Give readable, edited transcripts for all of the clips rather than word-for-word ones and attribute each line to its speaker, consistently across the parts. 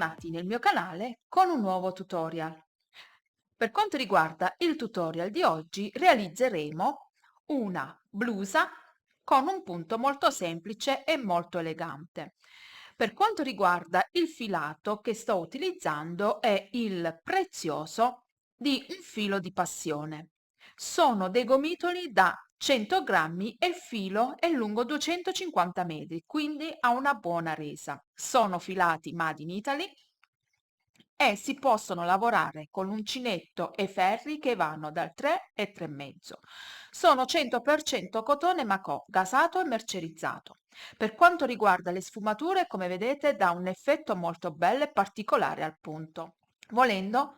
Speaker 1: bentornati nel mio canale con un nuovo tutorial. Per quanto riguarda il tutorial di oggi realizzeremo una blusa con un punto molto semplice e molto elegante. Per quanto riguarda il filato che sto utilizzando è il prezioso di un filo di passione. Sono dei gomitoli da 100 grammi e il filo è lungo 250 metri, quindi ha una buona resa. Sono filati Made in Italy e si possono lavorare con l'uncinetto e ferri che vanno dal 3 e 3,5. Sono 100% cotone Macò, gasato e mercerizzato. Per quanto riguarda le sfumature, come vedete, dà un effetto molto bello e particolare al punto. Volendo,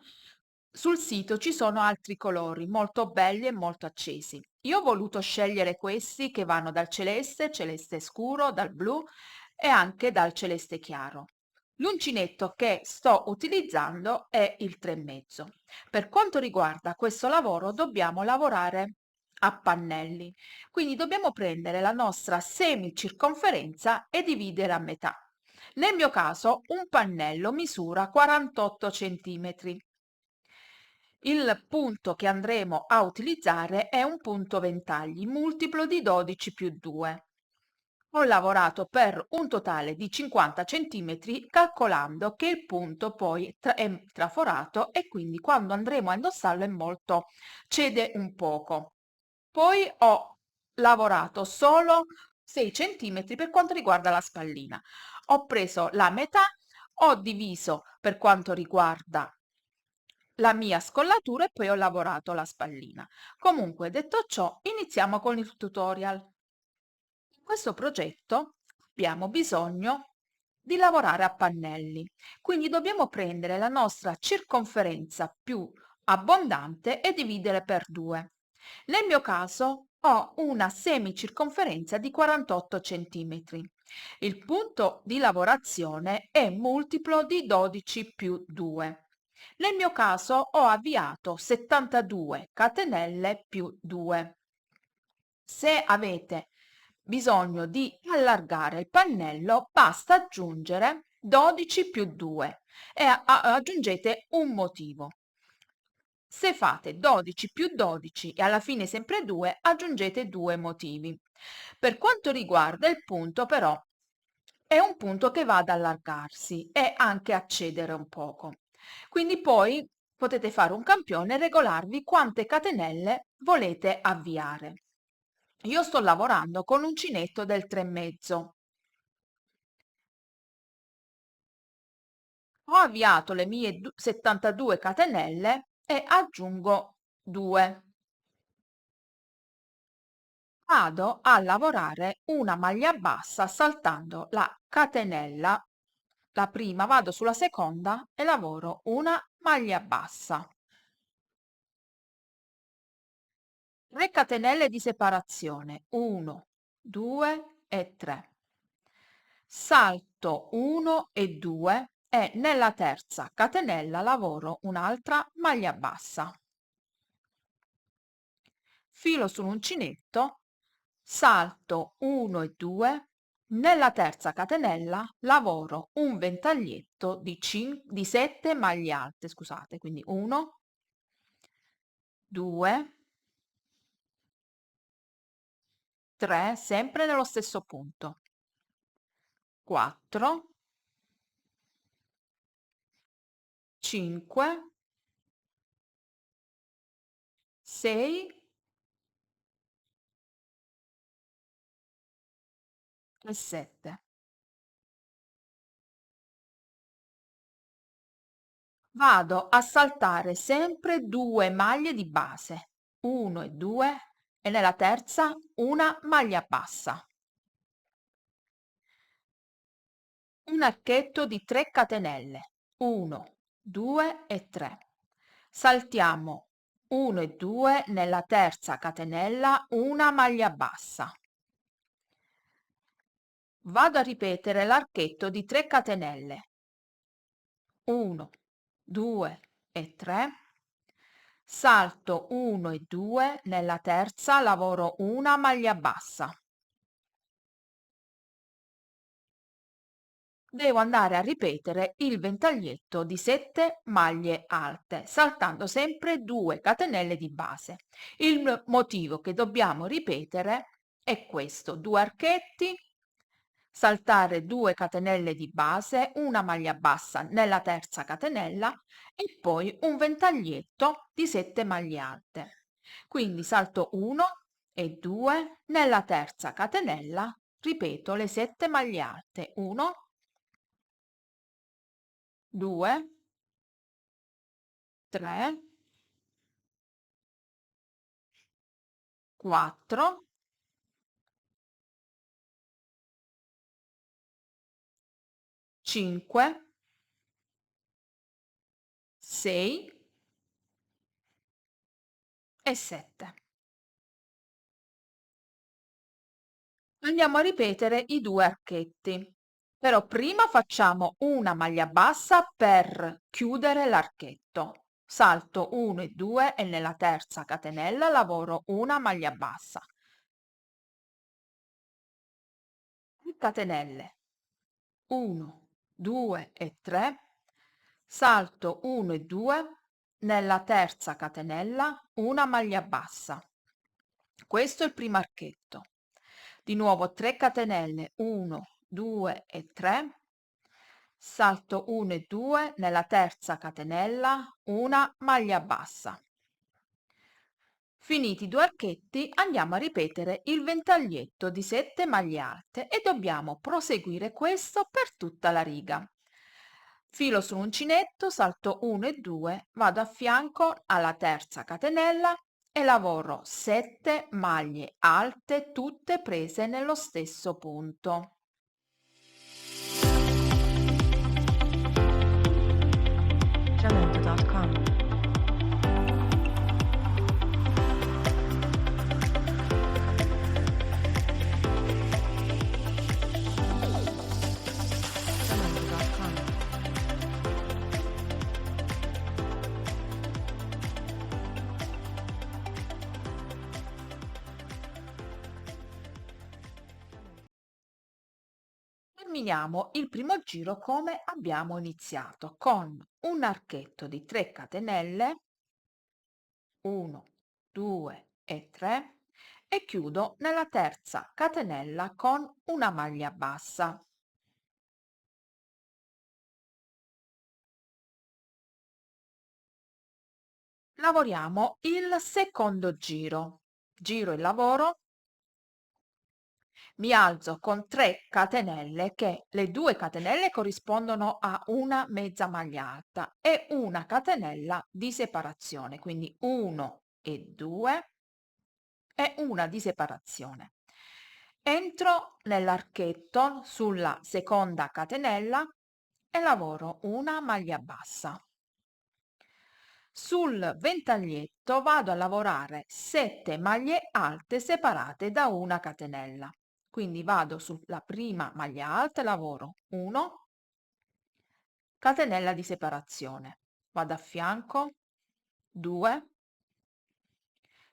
Speaker 1: sul sito ci sono altri colori molto belli e molto accesi. Io ho voluto scegliere questi che vanno dal celeste, celeste scuro, dal blu e anche dal celeste chiaro. L'uncinetto che sto utilizzando è il 3,5. Per quanto riguarda questo lavoro dobbiamo lavorare a pannelli, quindi dobbiamo prendere la nostra semicirconferenza e dividere a metà. Nel mio caso un pannello misura 48 centimetri. Il punto che andremo a utilizzare è un punto ventagli multiplo di 12 più 2. Ho lavorato per un totale di 50 centimetri calcolando che il punto poi è traforato e quindi quando andremo a indossarlo è molto cede un poco. Poi ho lavorato solo 6 centimetri per quanto riguarda la spallina. Ho preso la metà, ho diviso per quanto riguarda la mia scollatura e poi ho lavorato la spallina. Comunque, detto ciò, iniziamo con il tutorial. In questo progetto abbiamo bisogno di lavorare a pannelli, quindi dobbiamo prendere la nostra circonferenza più abbondante e dividere per 2. Nel mio caso ho una semicirconferenza di 48 centimetri. Il punto di lavorazione è multiplo di 12 più 2. Nel mio caso ho avviato 72 catenelle più 2. Se avete bisogno di allargare il pannello, basta aggiungere 12 più 2 e aggiungete un motivo. Se fate 12 più 12 e alla fine sempre 2, aggiungete 2 motivi. Per quanto riguarda il punto, però, è un punto che va ad allargarsi e anche a cedere un poco. Quindi poi potete fare un campione e regolarvi quante catenelle volete avviare. Io sto lavorando con l'uncinetto del 3,5. Ho avviato le mie 72 catenelle e aggiungo 2. Vado a lavorare una maglia bassa saltando la catenella, la prima, vado sulla seconda e lavoro una maglia bassa. 3 catenelle di separazione, 1, 2 e 3. Salto 1 e 2 e nella terza catenella lavoro un'altra maglia bassa. Filo sull'uncinetto, salto 1 e 2, nella terza catenella lavoro un ventaglietto di 7 maglie alte, scusate, quindi 1, 2, 3, sempre nello stesso punto, 4, 5, 6 e 7. Vado a saltare sempre 2 maglie di base, 1 e 2 e nella terza una maglia bassa. Un archetto di 3 catenelle, 1, 2 e 3. Saltiamo 1 e 2 nella terza catenella, una maglia bassa. Vado a ripetere l'archetto di 3 catenelle, 1, 2 e 3. Salto 1 e 2 nella terza, lavoro una maglia bassa. devo andare a ripetere il ventaglietto di 7 maglie alte, saltando sempre 2 catenelle di base. Il motivo che dobbiamo ripetere è questo: 2 archetti, saltare 2 catenelle di base, una maglia bassa nella terza catenella e poi un ventaglietto di 7 maglie alte. Quindi salto 1 e 2, nella terza catenella ripeto le 7 maglie alte, 1, 2, 3, 4, 5, 6 e 7. Andiamo a ripetere i 2 archetti. Però prima facciamo una maglia bassa per chiudere l'archetto. Salto 1 e 2 e nella terza catenella lavoro una maglia bassa. 3 catenelle, 1, 2 e 3, salto 1 e 2, nella terza catenella una maglia bassa. Questo è il primo archetto. Di nuovo 3 catenelle, 1, 2 e 3, salto 1 e 2, nella terza catenella una maglia bassa. Finiti i 2 archetti andiamo a ripetere il ventaglietto di 7 maglie alte e dobbiamo proseguire questo per tutta la riga. Filo sull'uncinetto, salto 1 e 2, vado a fianco alla terza catenella e lavoro 7 maglie alte tutte prese nello stesso punto.
Speaker 2: Jamendo.com. Jamendo.com.
Speaker 1: Terminiamo il primo giro come abbiamo iniziato, con un archetto di 3 catenelle, 1, 2 e 3 e chiudo nella terza catenella con una maglia bassa. Lavoriamo il secondo giro. Giro il lavoro, mi alzo con 3 catenelle che le 2 catenelle corrispondono a una mezza maglia alta e una catenella di separazione, quindi 1 e 2 e una di separazione. Entro nell'archetto sulla seconda catenella e lavoro una maglia bassa. Sul ventaglietto vado a lavorare 7 maglie alte separate da una catenella. Quindi vado sulla prima maglia alta e lavoro 1, catenella di separazione. Vado a fianco, 2,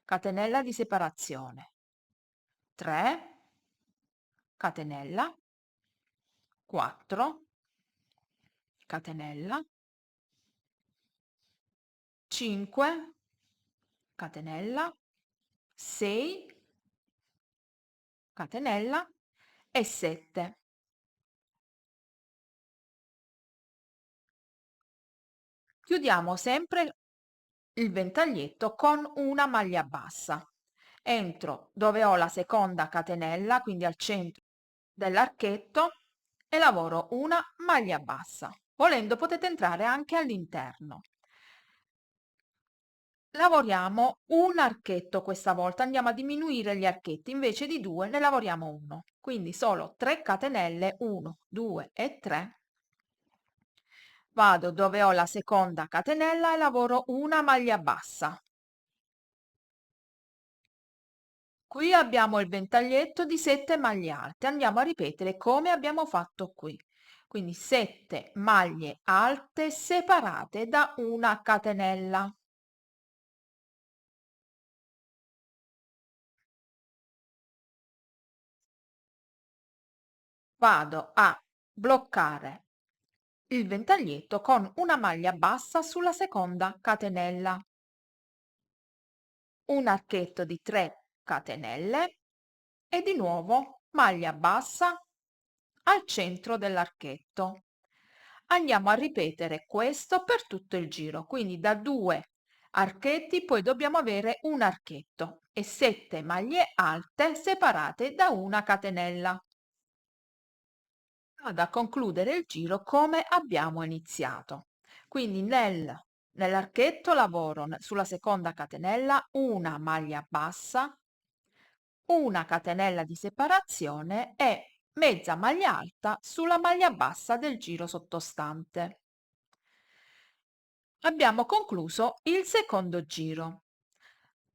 Speaker 1: catenella di separazione, 3, catenella, 4, catenella, 5, catenella, 6, catenella e 7. Chiudiamo sempre il ventaglietto con una maglia bassa. Entro dove ho la seconda catenella, quindi al centro dell'archetto, e lavoro una maglia bassa. Volendo potete entrare anche all'interno. Lavoriamo un archetto questa volta, andiamo a diminuire gli archetti, invece di 2 ne lavoriamo uno, quindi solo 3 catenelle, 1, 2 e 3. Vado dove ho la seconda catenella e lavoro una maglia bassa. Qui abbiamo il ventaglietto di 7 maglie alte, andiamo a ripetere come abbiamo fatto qui. Quindi 7 maglie alte separate da una catenella. Vado a bloccare il ventaglietto con una maglia bassa sulla seconda catenella, un archetto di 3 catenelle e di nuovo maglia bassa al centro dell'archetto. Andiamo a ripetere questo per tutto il giro, quindi da 2 archetti poi dobbiamo avere un archetto e 7 maglie alte separate da una catenella. Vado a concludere il giro come abbiamo iniziato. Quindi nell'archetto lavoro sulla seconda catenella una maglia bassa, una catenella di separazione e mezza maglia alta sulla maglia bassa del giro sottostante. Abbiamo concluso il secondo giro.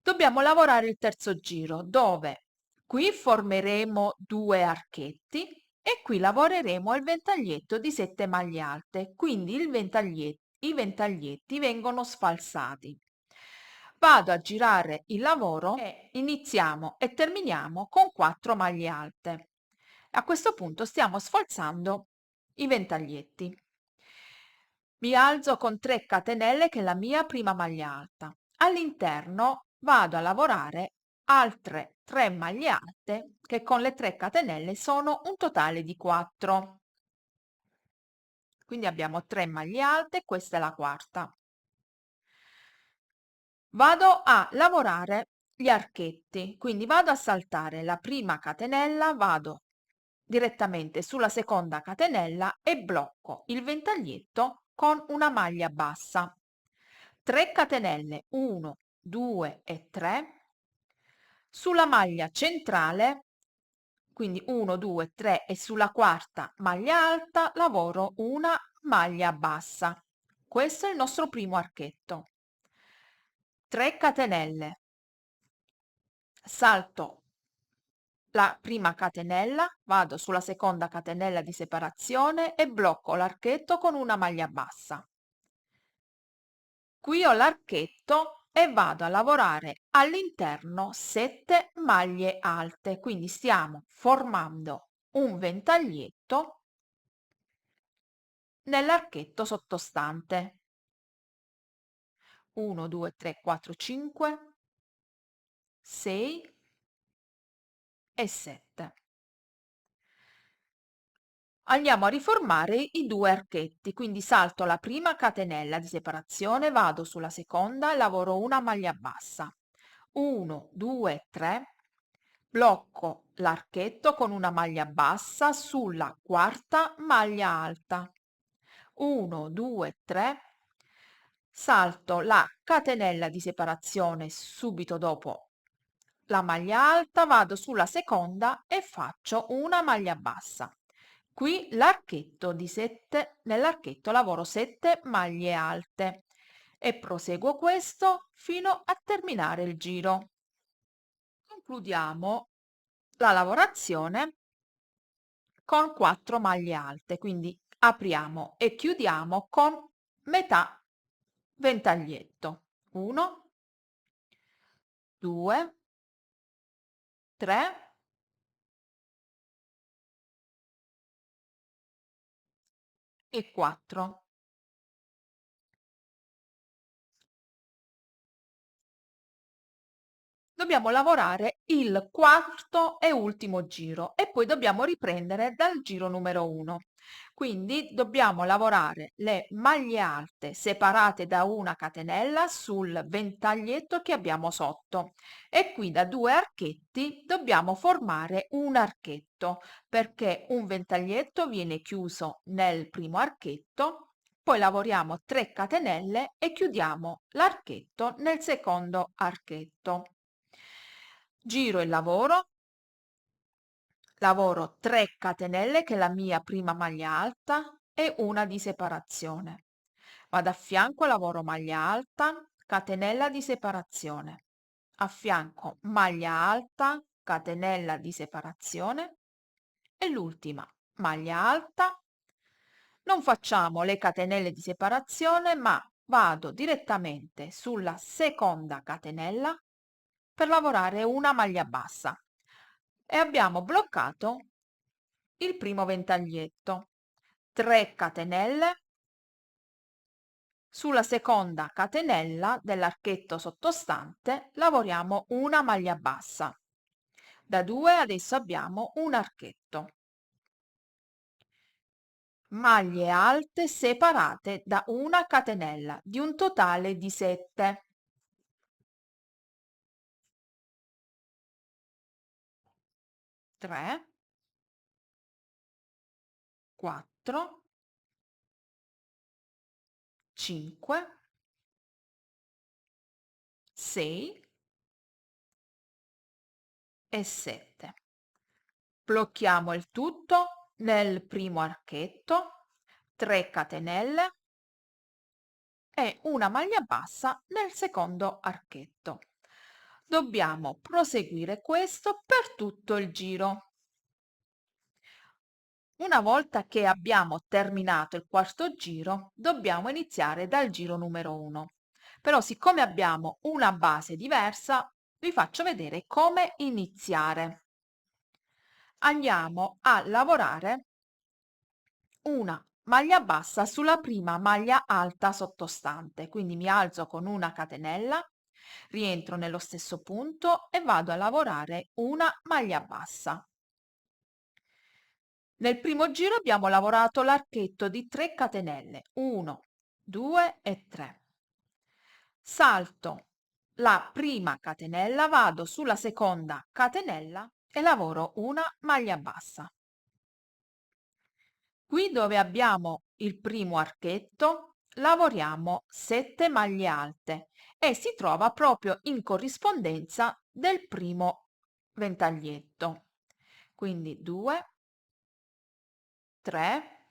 Speaker 1: Dobbiamo lavorare il terzo giro dove qui formeremo 2 archetti e qui lavoreremo il ventaglietto di 7 maglie alte, quindi i ventaglietti vengono sfalsati. Vado a girare il lavoro e iniziamo e terminiamo con 4 maglie alte. A questo punto stiamo sfalsando i ventaglietti. Mi alzo con 3 catenelle che è la mia prima maglia alta. All'interno vado a lavorare altre 3 maglie alte che con le 3 catenelle sono un totale di 4. Quindi abbiamo 3 maglie alte, questa è la quarta. Vado a lavorare gli archetti, quindi vado a saltare la prima catenella, vado direttamente sulla seconda catenella e blocco il ventaglietto con una maglia bassa. 3 catenelle, 1, 2 e 3, sulla maglia centrale, quindi 1, 2, 3 e sulla quarta maglia alta lavoro una maglia bassa. Questo è il nostro primo archetto. 3 catenelle, salto la prima catenella, vado sulla seconda catenella di separazione e blocco l'archetto con una maglia bassa. Qui ho l'archetto e vado a lavorare all'interno 7 maglie alte, quindi stiamo formando un ventaglietto nell'archetto sottostante. 1, 2, 3, 4, 5, 6 e 7. Andiamo a riformare i 2 archetti, quindi salto la prima catenella di separazione, vado sulla seconda e lavoro una maglia bassa. 1, 2, 3, blocco l'archetto con una maglia bassa sulla quarta maglia alta. 1, 2, 3, salto la catenella di separazione subito dopo la maglia alta, vado sulla seconda e faccio una maglia bassa. Qui l'archetto di 7, nell'archetto lavoro 7 maglie alte e proseguo questo fino a terminare il giro. Concludiamo la lavorazione con 4 maglie alte, quindi apriamo e chiudiamo con metà ventaglietto. 1, 2, 3 e 4. Dobbiamo lavorare il quarto e ultimo giro e poi dobbiamo riprendere dal giro numero 1. Quindi dobbiamo lavorare le maglie alte separate da una catenella sul ventaglietto che abbiamo sotto e qui da 2 archetti dobbiamo formare un archetto perché un ventaglietto viene chiuso nel primo archetto, poi lavoriamo 3 catenelle e chiudiamo l'archetto nel secondo archetto. Giro il lavoro 3 catenelle che è la mia prima maglia alta e una di separazione. Vado a fianco, lavoro maglia alta, catenella di separazione. A fianco maglia alta, catenella di separazione e l'ultima maglia alta. Non facciamo le catenelle di separazione, ma vado direttamente sulla seconda catenella per lavorare una maglia bassa e abbiamo bloccato il primo ventaglietto. 3 catenelle, sulla seconda catenella dell'archetto sottostante lavoriamo una maglia bassa. Da 2 adesso abbiamo un archetto. Maglie alte separate da una catenella di un totale di 7. 3, 4, 5, 6 e 7. Blocchiamo il tutto nel primo archetto, 3 catenelle e una maglia bassa nel secondo archetto. Dobbiamo proseguire questo per tutto il giro. Una volta che abbiamo terminato il quarto giro, dobbiamo iniziare dal giro numero 1. Però, siccome abbiamo una base diversa, vi faccio vedere come iniziare. Andiamo a lavorare una maglia bassa sulla prima maglia alta sottostante, quindi mi alzo con una catenella, rientro nello stesso punto e vado a lavorare una maglia bassa. Nel primo giro abbiamo lavorato l'archetto di 3 catenelle, 1, 2 e 3. Salto la prima catenella, vado sulla seconda catenella e lavoro una maglia bassa. Qui dove abbiamo il primo archetto lavoriamo 7 maglie alte e si trova proprio in corrispondenza del primo ventaglietto. Quindi 2, 3,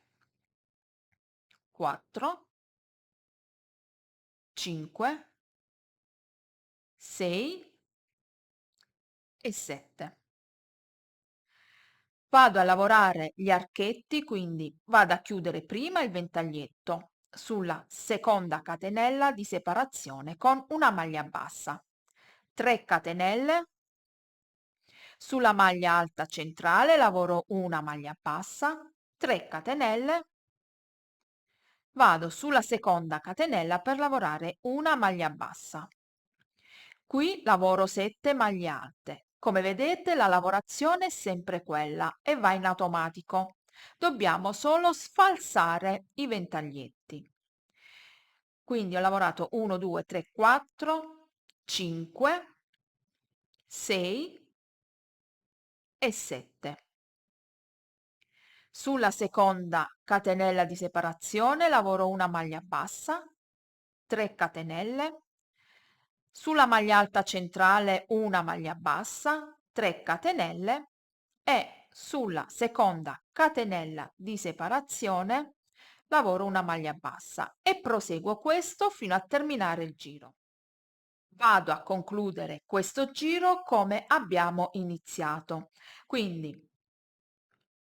Speaker 1: 4, 5, 6 e 7. Vado a lavorare gli archetti, quindi vado a chiudere prima il ventaglietto sulla seconda catenella di separazione con una maglia bassa, 3 catenelle, sulla maglia alta centrale lavoro una maglia bassa, 3 catenelle, vado sulla seconda catenella per lavorare una maglia bassa. Qui lavoro 7 maglie alte. Come vedete la lavorazione è sempre quella e va in automatico. Dobbiamo solo sfalsare i ventaglietti. Quindi ho lavorato 1, 2, 3, 4, 5, 6 e 7. Sulla seconda catenella di separazione lavoro una maglia bassa, 3 catenelle, sulla maglia alta centrale una maglia bassa, 3 catenelle e sulla seconda catenella di separazione lavoro una maglia bassa e proseguo questo fino a terminare il giro. Vado a concludere questo giro come abbiamo iniziato, quindi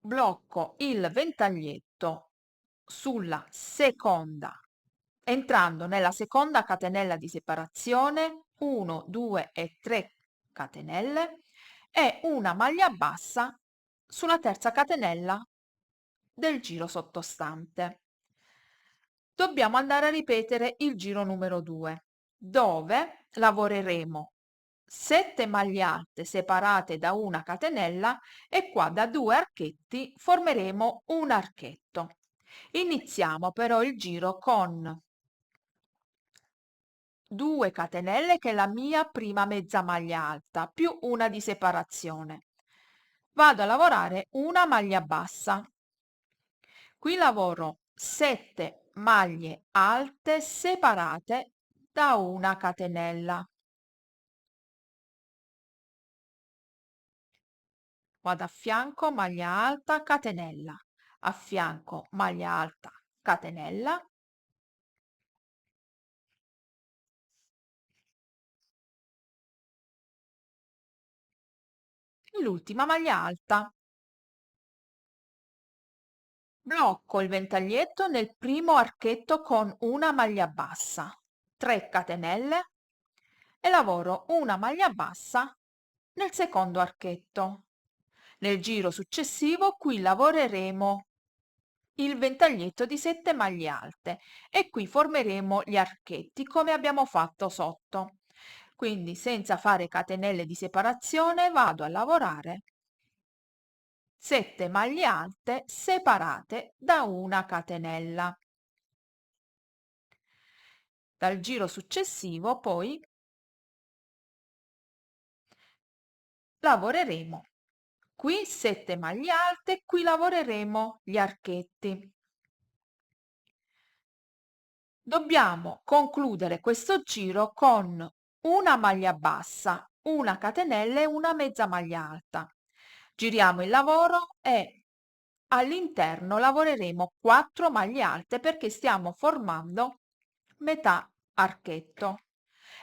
Speaker 1: blocco il ventaglietto sulla seconda, entrando nella seconda catenella di separazione, 1, 2 e 3 catenelle e una maglia bassa sulla terza catenella del giro sottostante. Dobbiamo andare a ripetere il giro numero 2, dove lavoreremo 7 maglie alte separate da una catenella e qua da 2 archetti formeremo un archetto. Iniziamo però il giro con 2 catenelle che è la mia prima mezza maglia alta più una di separazione. Vado a lavorare una maglia bassa. Qui lavoro 7 maglie alte separate da una catenella. Vado a fianco, maglia alta, catenella, a fianco, maglia alta, catenella, e l'ultima maglia alta. Blocco il ventaglietto nel primo archetto con una maglia bassa, 3 catenelle e lavoro una maglia bassa nel secondo archetto. Nel giro successivo qui lavoreremo il ventaglietto di 7 maglie alte e qui formeremo gli archetti come abbiamo fatto sotto. Quindi senza fare catenelle di separazione vado a lavorare 7 maglie alte separate da una catenella. Dal giro successivo poi lavoreremo qui 7 maglie alte, qui lavoreremo gli archetti. Dobbiamo concludere questo giro con una maglia bassa, una catenella e una mezza maglia alta. Giriamo il lavoro e all'interno lavoreremo 4 maglie alte perché stiamo formando metà archetto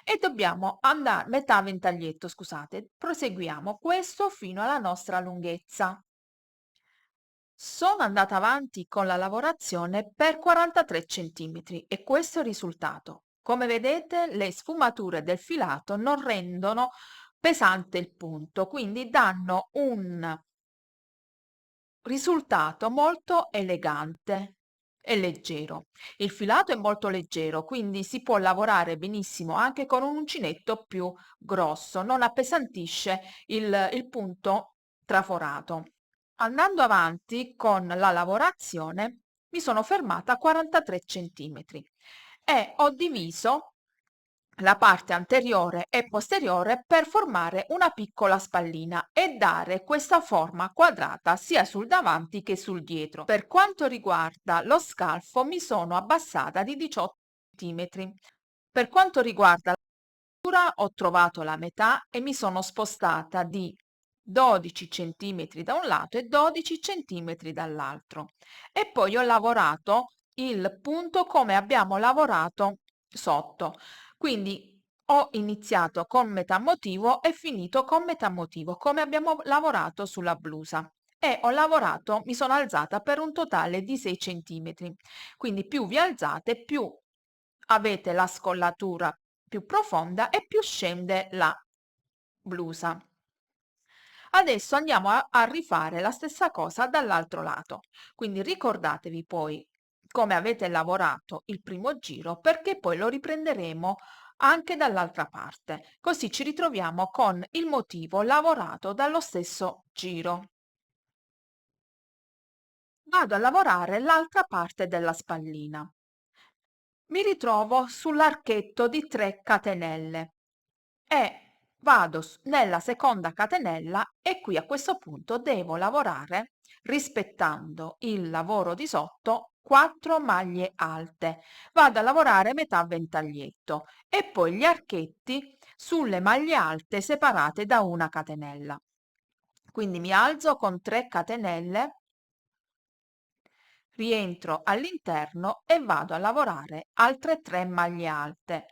Speaker 1: e dobbiamo andare metà ventaglietto, scusate. Proseguiamo questo fino alla nostra lunghezza. Sono andata avanti con la lavorazione per 43 centimetri e questo è il risultato. Come vedete, le sfumature del filato non rendono pesante il punto, quindi danno un risultato molto elegante e leggero. Il filato è molto leggero, quindi si può lavorare benissimo anche con un uncinetto più grosso, non appesantisce il punto traforato. Andando avanti con la lavorazione, mi sono fermata a 43 centimetri e ho diviso la parte anteriore e posteriore per formare una piccola spallina e dare questa forma quadrata sia sul davanti che sul dietro. Per quanto riguarda lo scalfo mi sono abbassata di 18 centimetri. Per quanto riguarda la cottura ho trovato la metà e mi sono spostata di 12 centimetri da un lato e 12 centimetri dall'altro e poi ho lavorato il punto come abbiamo lavorato sotto. Quindi ho iniziato con metà motivo e finito con metà motivo, come abbiamo lavorato sulla blusa. E ho lavorato, mi sono alzata per un totale di 6 centimetri. Quindi più vi alzate, più avete la scollatura più profonda e più scende la blusa. Adesso andiamo a rifare la stessa cosa dall'altro lato. Quindi ricordatevi poi come avete lavorato il primo giro perché poi lo riprenderemo anche dall'altra parte. Così ci ritroviamo con il motivo lavorato dallo stesso giro. Vado a lavorare l'altra parte della spallina. Mi ritrovo sull'archetto di 3 catenelle e vado nella seconda catenella e qui a questo punto devo lavorare rispettando il lavoro di sotto 4 maglie alte. Vado a lavorare metà ventaglietto e poi gli archetti sulle maglie alte separate da una catenella. Quindi mi alzo con 3 catenelle, rientro all'interno e vado a lavorare altre 3 maglie alte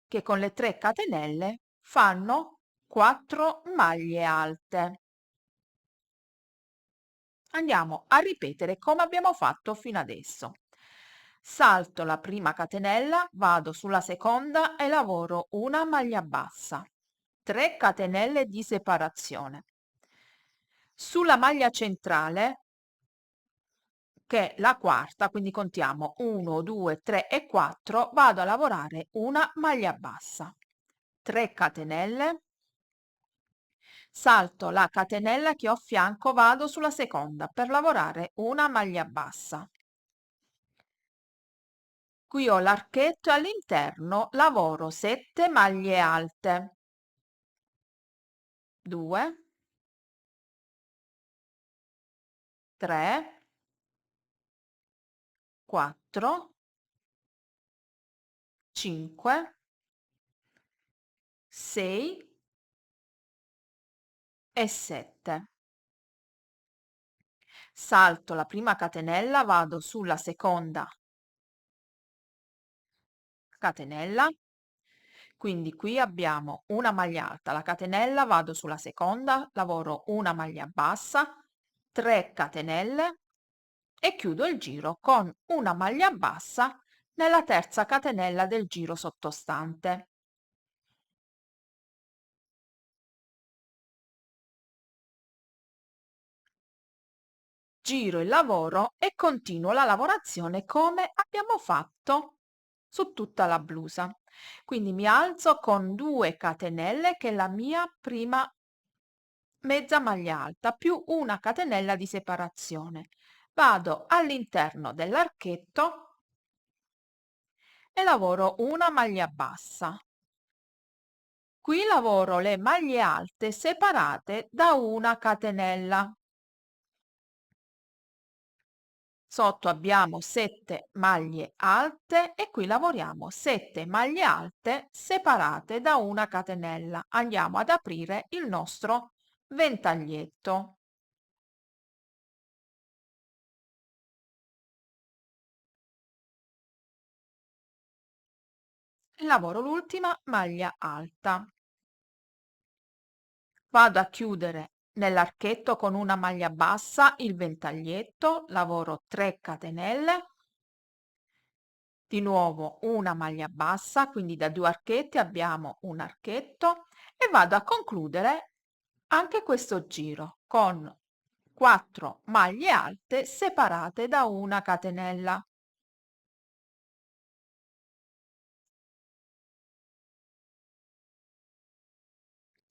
Speaker 1: che con le 3 catenelle fanno 4 maglie alte. Andiamo a ripetere come abbiamo fatto fino adesso. Salto la prima catenella, vado sulla seconda e lavoro una maglia bassa, 3 catenelle di separazione. Sulla maglia centrale, che è la quarta, quindi contiamo 1, 2, 3 e 4, vado a lavorare una maglia bassa, 3 catenelle, salto la catenella che ho a fianco, vado sulla seconda per lavorare una maglia bassa. Qui ho l'archetto e all'interno lavoro 7 maglie alte. 2, 3, 4, 5, 6 e 7. Salto la prima catenella, vado sulla seconda catenella, quindi qui abbiamo una maglia alta, la catenella, vado sulla seconda, lavoro una maglia bassa, 3 catenelle e chiudo il giro con una maglia bassa nella terza catenella del giro sottostante. giro il lavoro e continuo la lavorazione come abbiamo fatto su tutta la blusa. Quindi mi alzo con 2 catenelle, che è la mia prima mezza maglia alta, più una catenella di separazione. Vado all'interno dell'archetto e lavoro una maglia bassa. Qui lavoro le maglie alte separate da una catenella. Sotto abbiamo 7 maglie alte e qui lavoriamo 7 maglie alte separate da una catenella. Andiamo ad aprire il nostro ventaglietto. Lavoro l'ultima maglia alta. Vado a chiudere nell'archetto con una maglia bassa il ventaglietto, lavoro 3 catenelle, di nuovo una maglia bassa, quindi da 2 archetti abbiamo un archetto, e vado a concludere anche questo giro con 4 maglie alte separate da una catenella.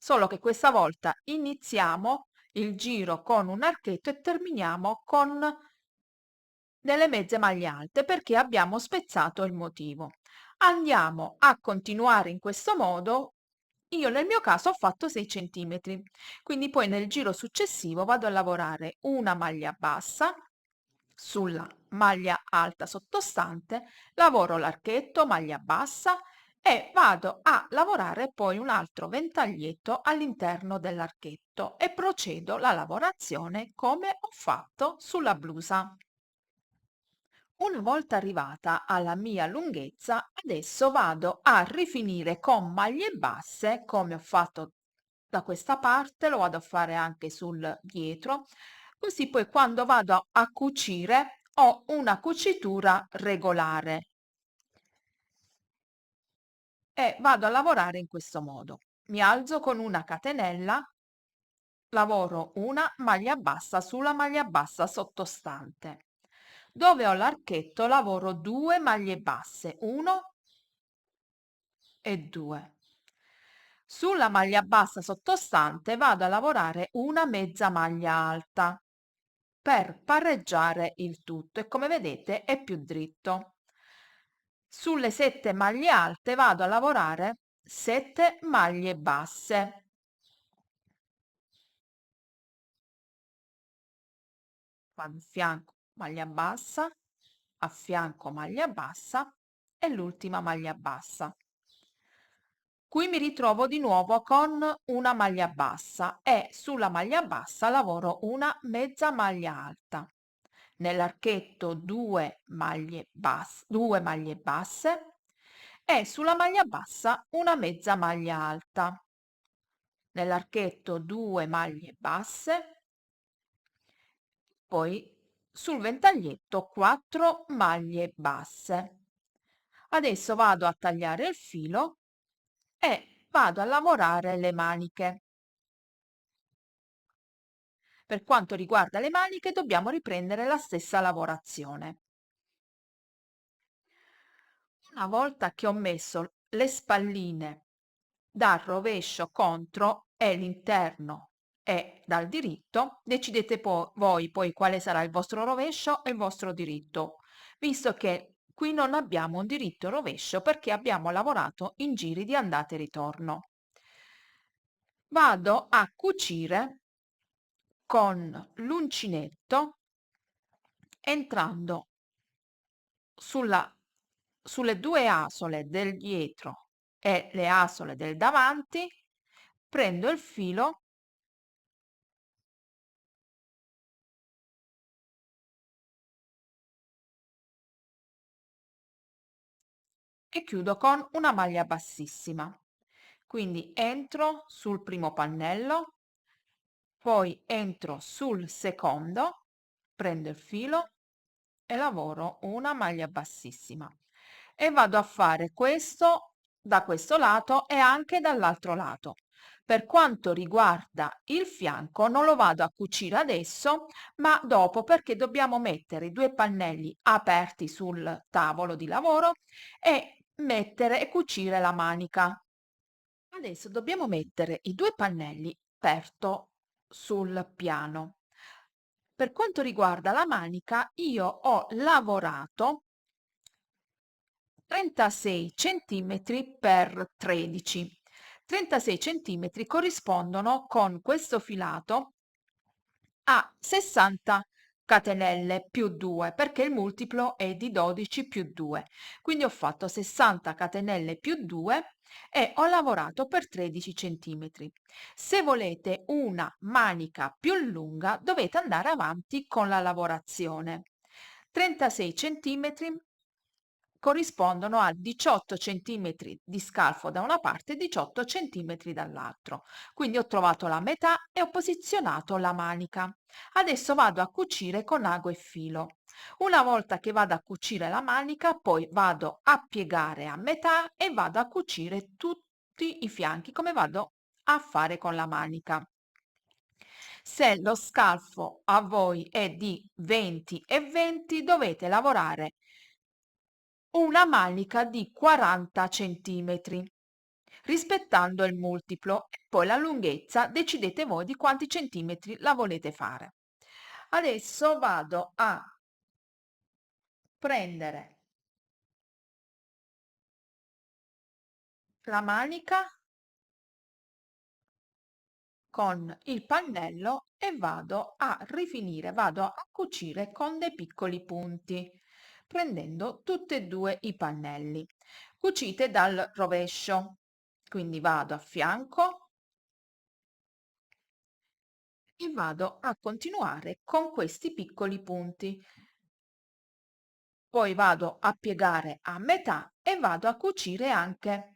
Speaker 1: Solo che questa volta iniziamo il giro con un archetto e terminiamo con delle mezze maglie alte, perché abbiamo spezzato il motivo. Andiamo a continuare in questo modo. Io nel mio caso ho fatto 6 centimetri, quindi poi nel giro successivo vado a lavorare una maglia bassa sulla maglia alta sottostante, lavoro l'archetto, maglia bassa, e vado a lavorare poi un altro ventaglietto all'interno dell'archetto e procedo la lavorazione come ho fatto sulla blusa. Una volta arrivata alla mia lunghezza, adesso vado a rifinire con maglie basse, come ho fatto da questa parte, lo vado a fare anche sul dietro, così poi quando vado a cucire ho una cucitura regolare e vado a lavorare in questo modo. Mi alzo con una catenella, lavoro una maglia bassa sulla maglia bassa sottostante. Dove ho l'archetto lavoro 2 maglie basse, 1 e 2. Sulla maglia bassa sottostante vado a lavorare una mezza maglia alta per pareggiare il tutto e come vedete è più dritto. Sulle 7 maglie alte vado a lavorare 7 maglie basse. Vado a fianco a fianco maglia bassa e l'ultima maglia bassa. Qui mi ritrovo di nuovo con una maglia bassa e sulla maglia bassa lavoro una mezza maglia alta. Nell'archetto 2 maglie basse e sulla maglia bassa una mezza maglia alta. Nell'archetto 2 maglie basse, poi sul ventaglietto 4 maglie basse. Adesso vado a tagliare il filo e vado a lavorare le maniche. Per quanto riguarda le maniche dobbiamo riprendere la stessa lavorazione. Una volta che ho messo le spalline dal rovescio contro e l'interno è dal diritto, decidete voi poi quale sarà il vostro rovescio e il vostro diritto, visto che qui non abbiamo un diritto rovescio perché abbiamo lavorato in giri di andata e ritorno. Vado a cucire con l'uncinetto entrando sulle 2 asole del dietro e le asole del davanti, prendo il filo e chiudo con una maglia bassissima. Quindi entro sul primo pannello, poi entro sul secondo, prendo il filo e lavoro una maglia bassissima e vado a fare questo da questo lato e anche dall'altro lato. Per quanto riguarda il fianco, non lo vado a cucire adesso, ma dopo, perché dobbiamo mettere i due pannelli aperti sul tavolo di lavoro e mettere e cucire la manica. Adesso dobbiamo mettere i due pannelli aperto sul piano. Per quanto riguarda la manica, io ho lavorato 36 centimetri per 13. 36 centimetri corrispondono con questo filato a 60 catenelle più 2 perché il multiplo è di 12 più 2. Quindi ho fatto 60 catenelle più 2 e ho lavorato per 13 centimetri. Se volete una manica più lunga dovete andare avanti con la lavorazione. 36 centimetri corrispondono a 18 centimetri di scalfo da una parte e 18 centimetri dall'altro. Quindi ho trovato la metà e ho posizionato la manica. Adesso vado a cucire con ago e filo. Una volta che vado a cucire la manica, poi vado a piegare a metà e vado a cucire tutti i fianchi come vado a fare con la manica. Se lo scalfo a voi è di 20 e 20, dovete lavorare una manica di 40 centimetri, rispettando il multiplo e poi la lunghezza decidete voi di quanti centimetri la volete fare. Adesso vado a prendere la manica con il pannello e vado a rifinire, vado a cucire con dei piccoli punti, prendendo tutti e due i pannelli. Cucite dal rovescio, quindi vado a fianco e vado a continuare con questi piccoli punti. Poi vado a piegare a metà e vado a cucire anche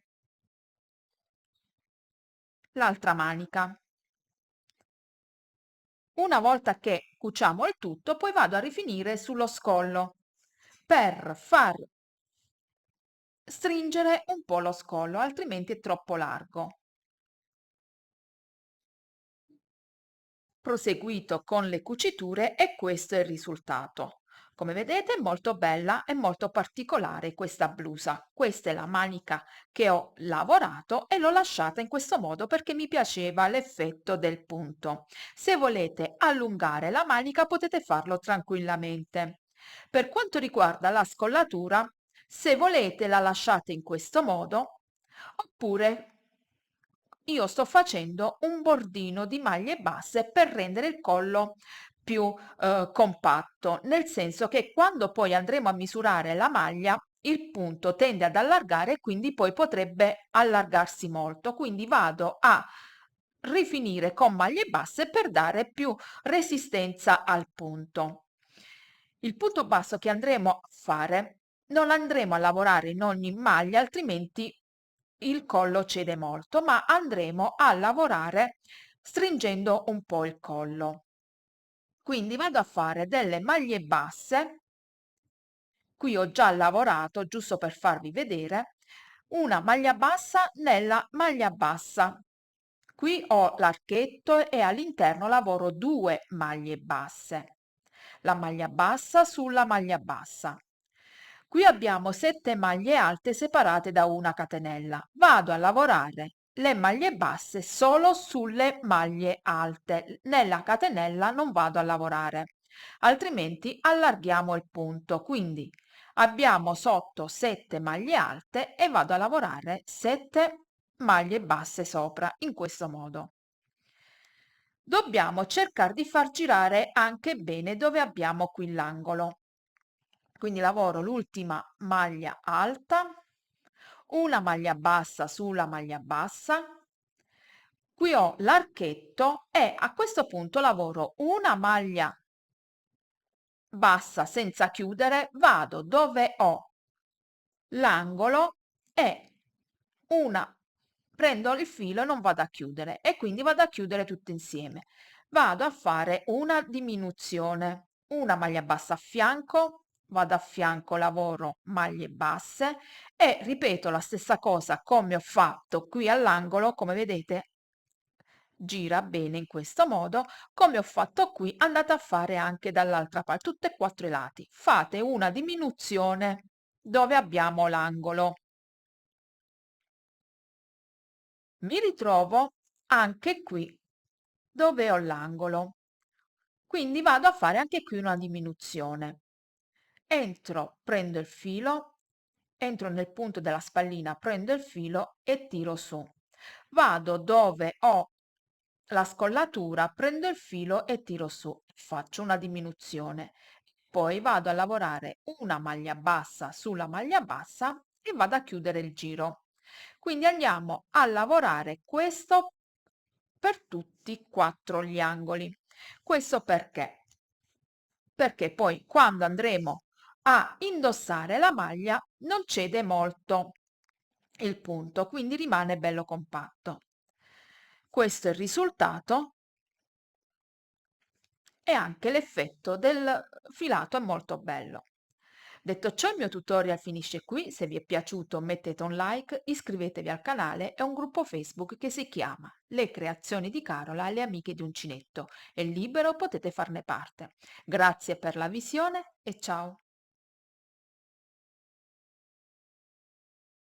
Speaker 1: l'altra manica. Una volta che cuciamo il tutto, poi vado a rifinire sullo scollo per far stringere un po' lo scollo, altrimenti è troppo largo. Proseguito con le cuciture e questo è il risultato. Come vedete è molto bella e molto particolare questa blusa. Questa è la manica che ho lavorato e l'ho lasciata in questo modo perché mi piaceva l'effetto del punto. Se volete allungare la manica potete farlo tranquillamente. Per quanto riguarda la scollatura, se volete la lasciate in questo modo oppure io sto facendo un bordino di maglie basse per rendere il collo più compatto, nel senso che quando poi andremo a misurare la maglia il punto tende ad allargare e quindi poi potrebbe allargarsi molto. Quindi vado a rifinire con maglie basse per dare più resistenza al punto. Il punto basso che andremo a fare non andremo a lavorare in ogni maglia, altrimenti il collo cede molto, ma andremo a lavorare stringendo un po' il collo. Quindi vado a fare delle maglie basse, qui ho già lavorato, giusto per farvi vedere, una maglia bassa nella maglia bassa. Qui ho l'archetto e all'interno lavoro due maglie basse. La maglia bassa sulla maglia bassa. Qui abbiamo 7 maglie alte separate da una catenella. Vado a lavorare le maglie basse solo sulle maglie alte. Nella catenella non vado a lavorare, altrimenti allarghiamo il punto. Quindi abbiamo sotto 7 maglie alte e vado a lavorare 7 maglie basse sopra in questo modo. Dobbiamo cercare di far girare anche bene dove abbiamo qui l'angolo. Quindi lavoro l'ultima maglia alta, una maglia bassa sulla maglia bassa, qui ho l'archetto e a questo punto lavoro una maglia bassa senza chiudere, vado dove ho l'angolo e una prendo il filo e non vado a chiudere e quindi vado a chiudere tutte insieme. Vado a fare una diminuzione, una maglia bassa a fianco, vado a fianco, lavoro maglie basse e ripeto la stessa cosa come ho fatto qui all'angolo, come vedete gira bene in questo modo, come ho fatto qui, andate a fare anche dall'altra parte, tutti e quattro i lati. Fate una diminuzione dove abbiamo l'angolo. Mi ritrovo anche qui dove ho l'angolo. Quindi vado a fare anche qui una diminuzione. Entro, prendo il filo, entro nel punto della spallina, prendo il filo e tiro su. Vado dove ho la scollatura, prendo il filo e tiro su. Faccio una diminuzione. Poi vado a lavorare una maglia bassa sulla maglia bassa e vado a chiudere il giro. Quindi andiamo a lavorare questo per tutti e quattro gli angoli. Questo perché? Perché poi quando andremo a indossare la maglia non cede molto il punto, quindi rimane bello compatto. Questo è il risultato e anche l'effetto del filato è molto bello. Detto ciò, il mio tutorial finisce qui. Se vi è piaciuto mettete un like, iscrivetevi al canale e a un gruppo Facebook che si chiama Le creazioni di Carola e le amiche di uncinetto. È libero, potete farne parte. Grazie per la visione e ciao!